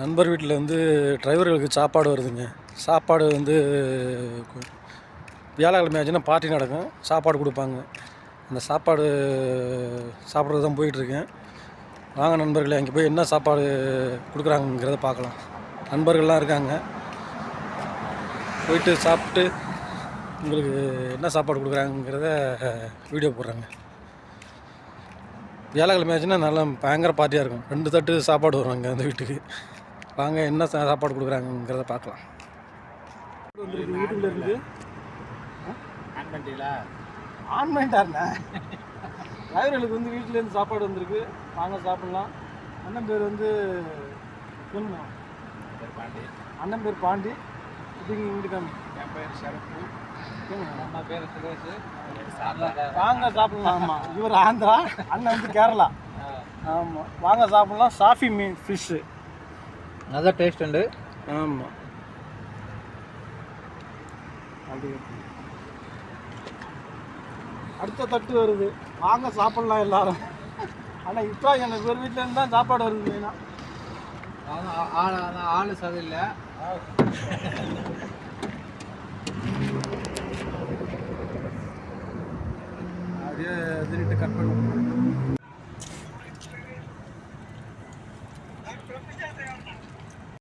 நண்பர் வீட்டில் வந்து டிரைவர்களுக்கு சாப்பாடு வருதுங்க. சாப்பாடு வந்து வியாழக்கிழமை ஆச்சுன்னா பார்ட்டி நடக்கும், சாப்பாடு கொடுப்பாங்க. அந்த சாப்பாடு சாப்பிட்றது தான் போயிட்டுருக்கேன். வாங்க நண்பர்களே, அங்கே போய் என்ன சாப்பாடு கொடுக்குறாங்கிறத பார்க்கலாம். நண்பர்கள்லாம் இருக்காங்க, போயிட்டு சாப்பிட்டு உங்களுக்கு என்ன சாப்பாடு கொடுக்குறாங்கிறத வீடியோ போடுறாங்க. வியாழக்கிழமை ஆச்சுன்னா நல்லா பயங்கர பார்ட்டியாக இருக்கும். 2 தட்டு சாப்பாடு வரும் அங்கே அந்த வீட்டுக்கு. வாங்க என்ன சாப்பாடு கொடுக்குறாங்கிறத பார்க்கலாம். வீட்டுக்குள்ள இருந்து ஆன் பண்ணிட்டாருண்ணே. டிரைவர்களுக்கு வந்து வீட்டிலேருந்து சாப்பாடு வந்திருக்கு, வாங்க சாப்பிட்லாம். அண்ணன் பேர் வந்து சொல்லுங்க. அண்ணன் பேர் பாண்டி. இப்படிங்க இங்கிட்டு காமி. என் பேர் ஷரப்பு. அண்ணா பேர் சுரேஷ். வாங்க சாப்பிட்லாம். ஆமாம், இவர் ஆந்திரா, அண்ணன் வந்து கேரளா. ஆமாம், வாங்க சாப்பிட்லாம். சாஃபி மீன் ஃபிஷ்ஷு நல்லா டேஸ்ட் உண்டு. ஆமாம், அப்படி அடுத்த தட்டு வருது. வாங்க சாப்பிட்லாம் எல்லாரும். ஆனால் இப்போ எனக்கு ஒரு வீட்டிலேருந்து தான் சாப்பாடு வருது. மெயினாக ஆள் சரியில்லை. அப்படியே திருட்டு கட் பண்ணுவோம்.